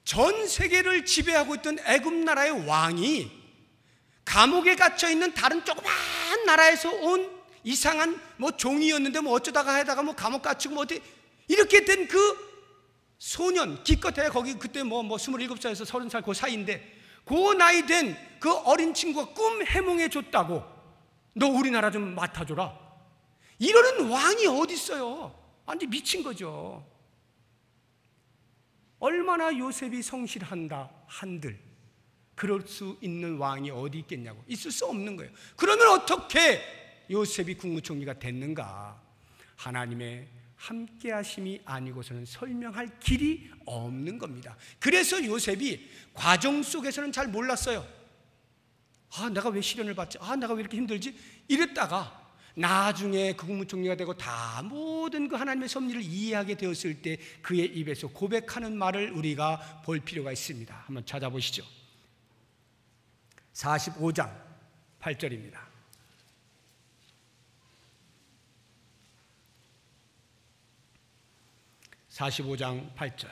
전 세계를 지배하고 있던 애굽 나라의 왕이 감옥에 갇혀 있는 다른 조그만 나라에서 온 이상한 종이었는데 어쩌다가 하다가 감옥 갇히고 어떻게 이렇게 된 그 소년, 기껏해야 거기 그때 27살에서 30살 그 사이인데, 그 나이 된 그 어린 친구가 꿈 해몽해 줬다고 너 우리나라 좀 맡아줘라. 이러는 왕이 어디 있어요? 완전 미친 거죠. 얼마나 요셉이 성실한다 한들 그럴 수 있는 왕이 어디 있겠냐고. 있을 수 없는 거예요. 그러면 어떻게 요셉이 국무총리가 됐는가? 하나님의 함께 하심이 아니고서는 설명할 길이 없는 겁니다. 그래서 요셉이 과정 속에서는 잘 몰랐어요. 내가 왜 시련을 받지? 내가 왜 이렇게 힘들지? 이랬다가 나중에 그 국무총리가 되고 다 모든 그 하나님의 섭리를 이해하게 되었을 때 그의 입에서 고백하는 말을 우리가 볼 필요가 있습니다. 한번 찾아보시죠. 45장 8절입니다. 45장 8절.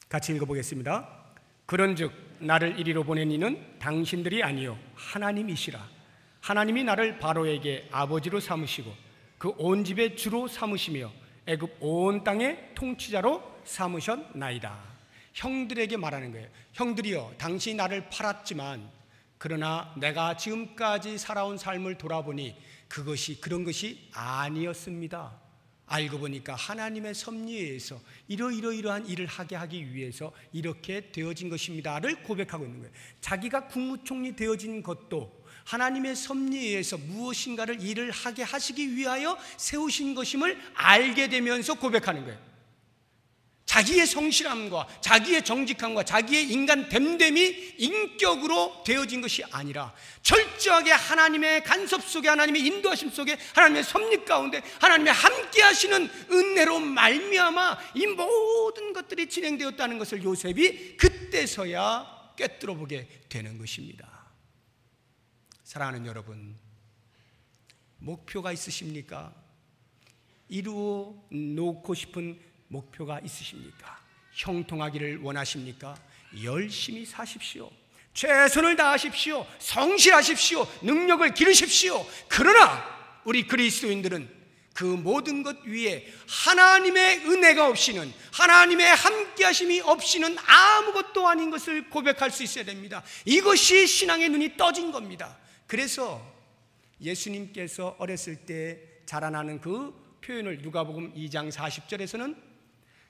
같이 읽어보겠습니다. 그런즉 나를 이리로 보낸 이는 당신들이 아니요 하나님이시라. 하나님이 나를 바로에게 아버지로 삼으시고 그 온 집의 주로 삼으시며 애굽 온 땅의 통치자로 삼으셨나이다. 형들에게 말하는 거예요. 형들이여, 당신이 나를 팔았지만 그러나 내가 지금까지 살아온 삶을 돌아보니 그것이 그런 것이 아니었습니다. 알고 보니까 하나님의 섭리에 의해서 이러이러한 일을 하게 하기 위해서 이렇게 되어진 것입니다를 고백하고 있는 거예요. 자기가 국무총리 되어진 것도 하나님의 섭리에 의해서 무엇인가를 일을 하게 하시기 위하여 세우신 것임을 알게 되면서 고백하는 거예요. 자기의 성실함과 자기의 정직함과 자기의 인간 됨됨이 인격으로 되어진 것이 아니라 철저하게 하나님의 간섭 속에, 하나님의 인도하심 속에, 하나님의 섭리 가운데 하나님의 함께 하시는 은혜로 말미암아 이 모든 것들이 진행되었다는 것을 요셉이 그때서야 꿰뚫어 보게 되는 것입니다. 사랑하는 여러분, 목표가 있으십니까? 이루어 놓고 싶은 목표가 있으십니까? 형통하기를 원하십니까? 열심히 사십시오. 최선을 다하십시오. 성실하십시오. 능력을 기르십시오. 그러나 우리 그리스도인들은 그 모든 것 위에 하나님의 은혜가 없이는, 하나님의 함께하심이 없이는 아무것도 아닌 것을 고백할 수 있어야 됩니다. 이것이 신앙의 눈이 떠진 겁니다. 그래서 예수님께서 어렸을 때 자라나는 그 표현을 누가복음 2장 40절에서는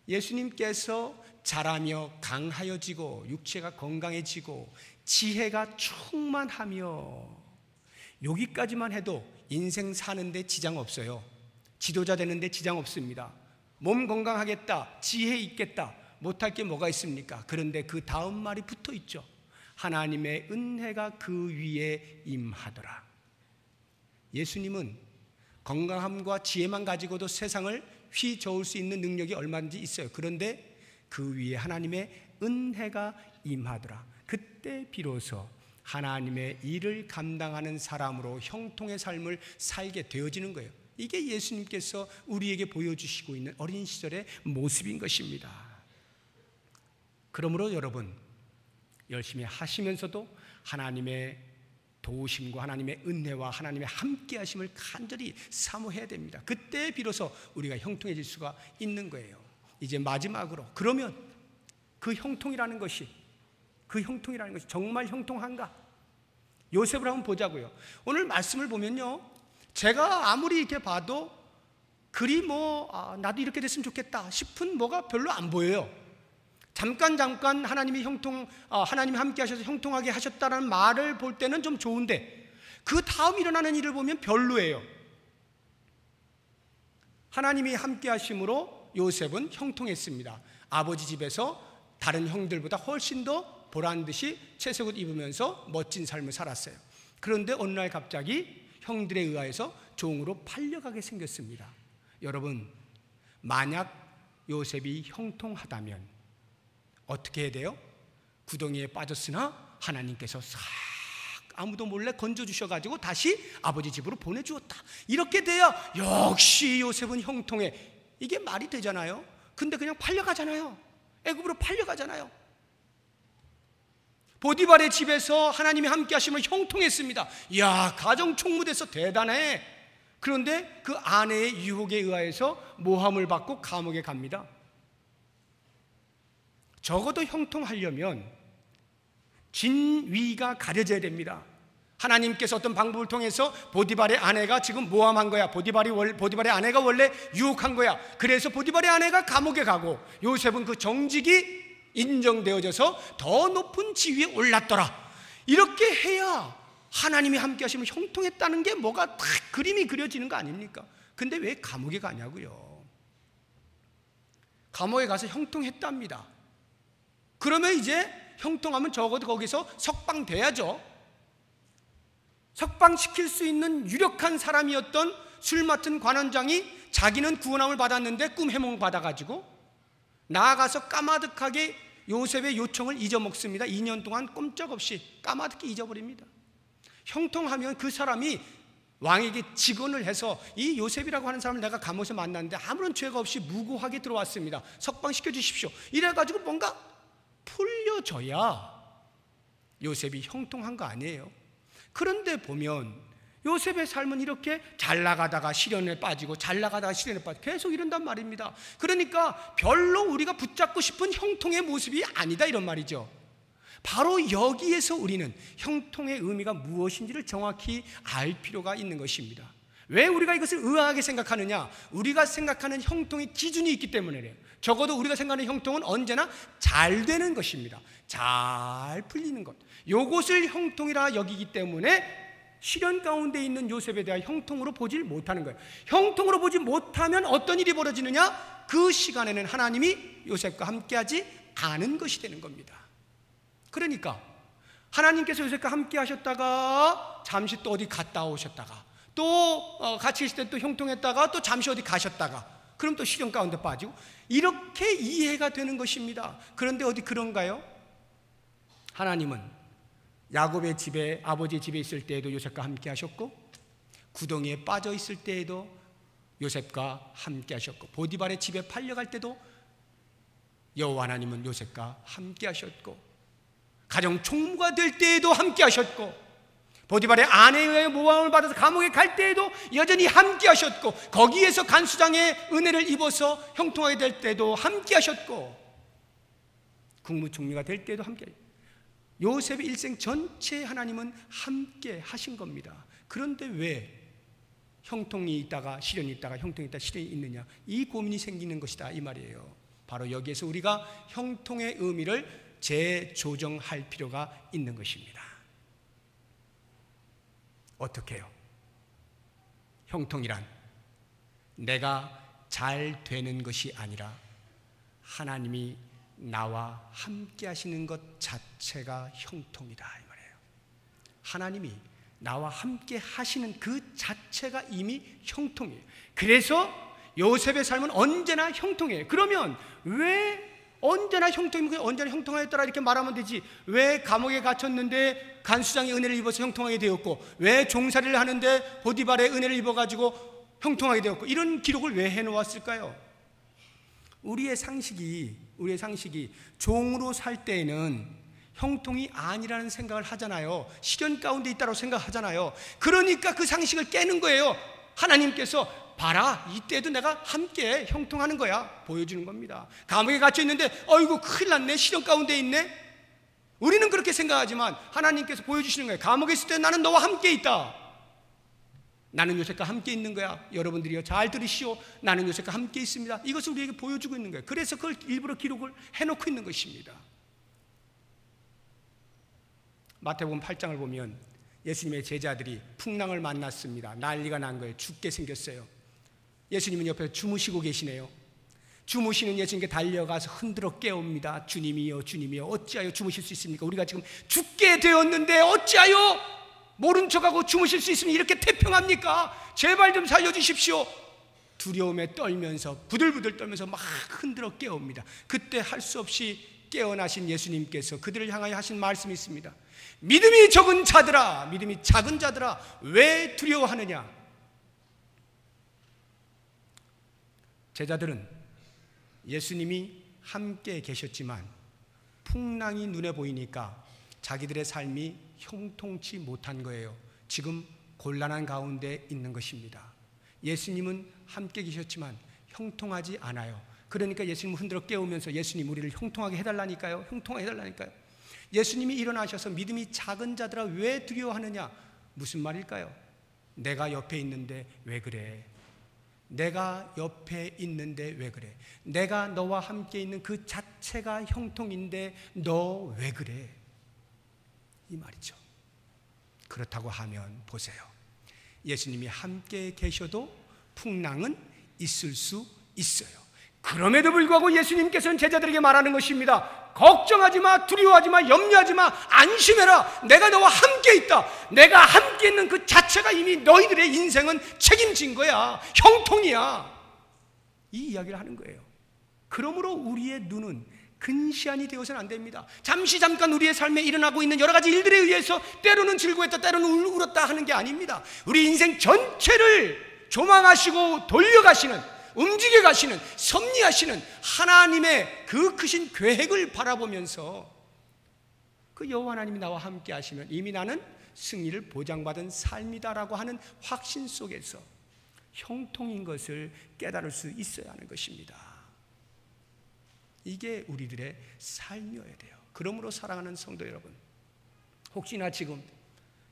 예수님께서 자라며 강하여지고 육체가 건강해지고 지혜가 충만하며, 여기까지만 해도 인생 사는데 지장 없어요. 지도자 되는데 지장 없습니다. 몸 건강하겠다, 지혜 있겠다, 못할 게 뭐가 있습니까? 그런데 그 다음 말이 붙어 있죠. 하나님의 은혜가 그 위에 임하더라. 예수님은 건강함과 지혜만 가지고도 세상을 휘저을 수 있는 능력이 얼마든지 있어요. 그런데 그 위에 하나님의 은혜가 임하더라. 그때 비로소 하나님의 일을 감당하는 사람으로 형통의 삶을 살게 되어지는 거예요. 이게 예수님께서 우리에게 보여주시고 있는 어린 시절의 모습인 것입니다. 그러므로 여러분, 열심히 하시면서도 하나님의 도우심과 하나님의 은혜와 하나님의 함께 하심을 간절히 사모해야 됩니다. 그때 비로소 우리가 형통해질 수가 있는 거예요. 이제 마지막으로, 그러면 그 형통이라는 것이 정말 형통한가? 요셉을 한번 보자고요. 오늘 말씀을 보면요, 제가 아무리 이렇게 봐도 그리 나도 이렇게 됐으면 좋겠다 싶은 뭐가 별로 안 보여요. 잠깐 하나님이 하나님이 함께 하셔서 형통하게 하셨다는 말을 볼 때는 좀 좋은데, 그 다음 일어나는 일을 보면 별로예요. 하나님이 함께 하심으로 요셉은 형통했습니다. 아버지 집에서 다른 형들보다 훨씬 더 보란듯이 채색옷 입으면서 멋진 삶을 살았어요. 그런데 어느 날 갑자기 형들에 의하여서 종으로 팔려가게 생겼습니다. 여러분, 만약 요셉이 형통하다면 어떻게 해야 돼요? 구덩이에 빠졌으나 하나님께서 싹 아무도 몰래 건져주셔가지고 다시 아버지 집으로 보내주었다. 이렇게 돼야 역시 요셉은 형통해. 이게 말이 되잖아요. 근데 그냥 팔려가잖아요. 애굽으로 팔려가잖아요. 보디발의 집에서 하나님이 함께 하심을 형통했습니다. 이야, 가정 총무돼서 대단해. 그런데 그 아내의 유혹에 의하여서 모함을 받고 감옥에 갑니다. 적어도 형통하려면 진위가 가려져야 됩니다. 하나님께서 어떤 방법을 통해서 보디발의 아내가 지금 모함한 거야. 보디발의 아내가 원래 유혹한 거야. 그래서 보디발의 아내가 감옥에 가고 요셉은 그 정직이 인정되어져서 더 높은 지위에 올랐더라. 이렇게 해야 하나님이 함께 하시면 형통했다는 게 뭐가 딱 그림이 그려지는 거 아닙니까? 근데 왜 감옥에 가냐고요? 감옥에 가서 형통했답니다. 그러면 이제 형통하면 적어도 거기서 석방돼야죠. 석방시킬 수 있는 유력한 사람이었던 술 맡은 관원장이 자기는 구원함을 받았는데 꿈 해몽 받아가지고 나아가서 까마득하게 요셉의 요청을 잊어먹습니다. 2년 동안 꼼짝없이 까마득히 잊어버립니다. 형통하면 그 사람이 왕에게 직언을 해서 이 요셉이라고 하는 사람을 내가 감옥에서 만났는데 아무런 죄가 없이 무고하게 들어왔습니다. 석방시켜 주십시오. 이래가지고 뭔가 풀려져야 요셉이 형통한 거 아니에요. 그런데 보면 요셉의 삶은 이렇게 잘 나가다가 시련에 빠지고 잘 나가다가 시련에 빠지고 계속 이런단 말입니다. 그러니까 별로 우리가 붙잡고 싶은 형통의 모습이 아니다, 이런 말이죠. 바로 여기에서 우리는 형통의 의미가 무엇인지를 정확히 알 필요가 있는 것입니다. 왜 우리가 이것을 의아하게 생각하느냐? 우리가 생각하는 형통의 기준이 있기 때문에 그래요. 적어도 우리가 생각하는 형통은 언제나 잘 되는 것입니다. 잘 풀리는 것, 요것을 형통이라 여기기 때문에 시련 가운데 있는 요셉에 대한 형통으로 보질 못하는 거예요. 형통으로 보지 못하면 어떤 일이 벌어지느냐? 그 시간에는 하나님이 요셉과 함께하지 않은 것이 되는 겁니다. 그러니까 하나님께서 요셉과 함께 하셨다가 잠시 또 어디 갔다 오셨다가 또 같이 있을 때 또 형통했다가 또 잠시 어디 가셨다가 그럼 또 시련 가운데 빠지고 이렇게 이해가 되는 것입니다. 그런데 어디 그런가요? 하나님은 야곱의 집에, 아버지의 집에 있을 때에도 요셉과 함께 하셨고 구덩이에 빠져 있을 때에도 요셉과 함께 하셨고 보디발의 집에 팔려갈 때도 여호와 하나님은 요셉과 함께 하셨고 가정 총무가 될 때에도 함께 하셨고 보디발의 아내에 의해 모함을 받아서 감옥에 갈 때에도 여전히 함께 하셨고 거기에서 간수장의 은혜를 입어서 형통하게 될 때도 함께 하셨고 국무총리가 될 때도 함께 하셨고 요셉의 일생 전체에 하나님은 함께 하신 겁니다. 그런데 왜 형통이 있다가 시련이 있다가 형통이 있다가 시련이 있느냐? 이 고민이 생기는 것이다, 이 말이에요. 바로 여기에서 우리가 형통의 의미를 재조정할 필요가 있는 것입니다. 어떻게 해요? 형통이란 내가 잘 되는 것이 아니라 하나님이 나와 함께 하시는 것 자체가 형통이다, 이 말이에요. 하나님이 나와 함께 하시는 그 자체가 이미 형통이에요. 그래서 요셉의 삶은 언제나 형통이에요. 그러면 왜 언제나 형통이면 언제나 형통하였더라 이렇게 말하면 되지. 왜 감옥에 갇혔는데 간수장의 은혜를 입어서 형통하게 되었고, 왜 종살이를 하는데 보디발의 은혜를 입어가지고 형통하게 되었고, 이런 기록을 왜 해놓았을까요? 우리의 상식이 종으로 살 때에는 형통이 아니라는 생각을 하잖아요. 시련 가운데 있다고 생각하잖아요. 그러니까 그 상식을 깨는 거예요. 하나님께서 봐라, 이때도 내가 함께 형통하는 거야 보여주는 겁니다. 감옥에 갇혀 있는데 어이구 큰일 났네, 시련 가운데 있네. 우리는 그렇게 생각하지만 하나님께서 보여주시는 거예요. 감옥에 있을 때 나는 너와 함께 있다. 나는 요셉과 함께 있는 거야. 여러분들이요, 잘 들으시오. 나는 요셉과 함께 있습니다. 이것을 우리에게 보여주고 있는 거예요. 그래서 그걸 일부러 기록을 해놓고 있는 것입니다. 마태복음 8장을 보면 예수님의 제자들이 풍랑을 만났습니다. 난리가 난 거예요. 죽게 생겼어요. 예수님은 옆에서 주무시고 계시네요. 주무시는 예수님께 달려가서 흔들어 깨웁니다. 주님이여, 주님이여, 어찌하여 주무실 수 있습니까? 우리가 지금 죽게 되었는데 어찌하여 모른 척하고 주무실 수 있으면 이렇게 태평합니까? 제발 좀 살려주십시오. 두려움에 떨면서 부들부들 떨면서 막 흔들어 깨웁니다. 그때 할 수 없이 깨어나신 예수님께서 그들을 향하여 하신 말씀이 있습니다. 믿음이 적은 자들아, 믿음이 작은 자들아, 왜 두려워하느냐? 제자들은 예수님이 함께 계셨지만 풍랑이 눈에 보이니까 자기들의 삶이 형통치 못한 거예요. 지금 곤란한 가운데 있는 것입니다. 예수님은 함께 계셨지만 형통하지 않아요. 그러니까 예수님을 흔들어 깨우면서 예수님 우리를 형통하게 해달라니까요. 형통하게 해달라니까요. 예수님이 일어나셔서 믿음이 작은 자들아 왜 두려워하느냐? 무슨 말일까요? 내가 옆에 있는데 왜 그래? 내가 옆에 있는데 왜 그래? 내가 너와 함께 있는 그 자체가 형통인데 너 왜 그래? 이 말이죠. 그렇다고 하면 보세요. 예수님이 함께 계셔도 풍랑은 있을 수 있어요. 그럼에도 불구하고 예수님께서는 제자들에게 말하는 것입니다. 걱정하지 마, 두려워하지 마, 염려하지 마, 안심해라. 내가 너와 함께 있다. 내가 함께 있는 그 자체가 이미 너희들의 인생은 책임진 거야. 형통이야. 이 이야기를 하는 거예요. 그러므로 우리의 눈은 근시안이 되어서는 안 됩니다. 잠깐 우리의 삶에 일어나고 있는 여러 가지 일들에 의해서 때로는 즐거웠다, 때로는 울었다 하는 게 아닙니다. 우리 인생 전체를 조망하시고 돌려가시는, 움직여 가시는, 섭리하시는 하나님의 그 크신 계획을 바라보면서 그 여호와 하나님이 나와 함께 하시면 이미 나는 승리를 보장받은 삶이다라고 하는 확신 속에서 형통인 것을 깨달을 수 있어야 하는 것입니다. 이게 우리들의 삶이어야 돼요. 그러므로 사랑하는 성도 여러분, 혹시나 지금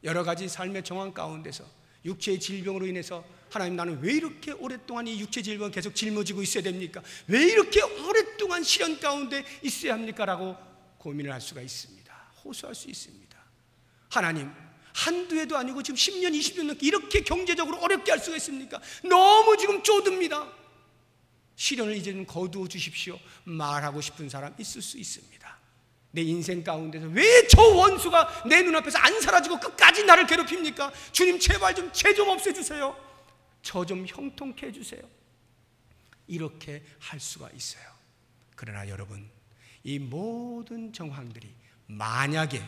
여러 가지 삶의 정황 가운데서 육체의 질병으로 인해서 하나님 나는 왜 이렇게 오랫동안 이 육체 질병을 계속 짊어지고 있어야 됩니까? 왜 이렇게 오랫동안 시련 가운데 있어야 합니까? 라고 고민을 할 수가 있습니다. 호소할 수 있습니다. 하나님, 한두 해도 아니고 지금 10년, 20년 넘게 이렇게 경제적으로 어렵게 할 수가 있습니까? 너무 지금 쪼듭니다. 시련을 이제 좀 거두어 주십시오. 말하고 싶은 사람 있을 수 있습니다. 내 인생 가운데서 왜 저 원수가 내 눈앞에서 안 사라지고 끝까지 나를 괴롭힙니까? 주님 제발 좀 죄 좀 없애주세요. 저 좀 형통케 해주세요. 이렇게 할 수가 있어요. 그러나 여러분, 이 모든 정황들이 만약에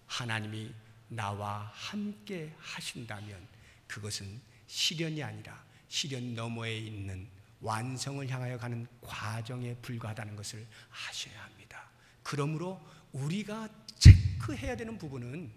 하나님이 나와 함께 하신다면 그것은 시련이 아니라 시련 너머에 있는 완성을 향하여 가는 과정에 불과하다는 것을 아셔야 합니다. 그러므로 우리가 체크해야 되는 부분은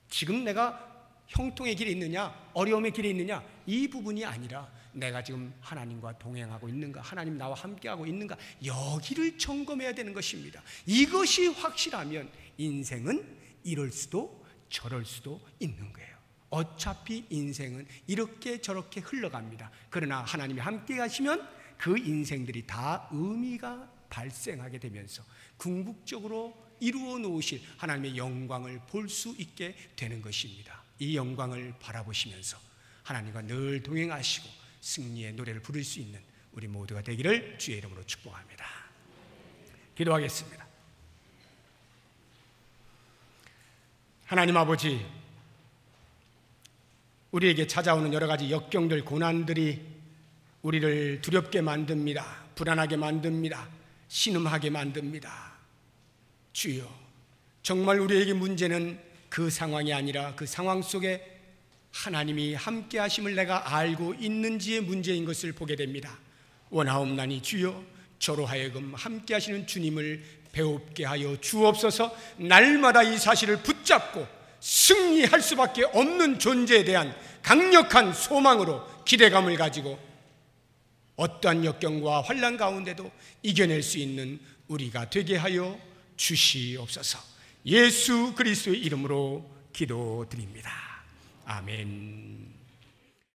지금 내가 형통의 길에 있느냐, 어려움의 길에 있느냐, 이 부분이 아니라 내가 지금 하나님과 동행하고 있는가, 하나님 나와 함께하고 있는가, 여기를 점검해야 되는 것입니다. 이것이 확실하면 인생은 이럴 수도 저럴 수도 있는 거예요. 어차피 인생은 이렇게 저렇게 흘러갑니다. 그러나 하나님이 함께 하시면 그 인생들이 다 의미가 발생하게 되면서 궁극적으로 이루어 놓으실 하나님의 영광을 볼 수 있게 되는 것입니다. 이 영광을 바라보시면서 하나님과 늘 동행하시고 승리의 노래를 부를 수 있는 우리 모두가 되기를 주의 이름으로 축복합니다. 기도하겠습니다. 하나님 아버지, 우리에게 찾아오는 여러 가지 역경들, 고난들이 우리를 두렵게 만듭니다. 불안하게 만듭니다. 신음하게 만듭니다. 주여, 정말 우리에게 문제는 그 상황이 아니라 그 상황 속에 하나님이 함께 하심을 내가 알고 있는지의 문제인 것을 보게 됩니다. 원하옵나니 주여, 저로 하여금 함께 하시는 주님을 배웁게 하여 주옵소서. 날마다 이 사실을 붙잡고 승리할 수밖에 없는 존재에 대한 강력한 소망으로 기대감을 가지고 어떠한 역경과 환난 가운데도 이겨낼 수 있는 우리가 되게 하여 주시옵소서. 예수 그리스도의 이름으로 기도드립니다. 아멘.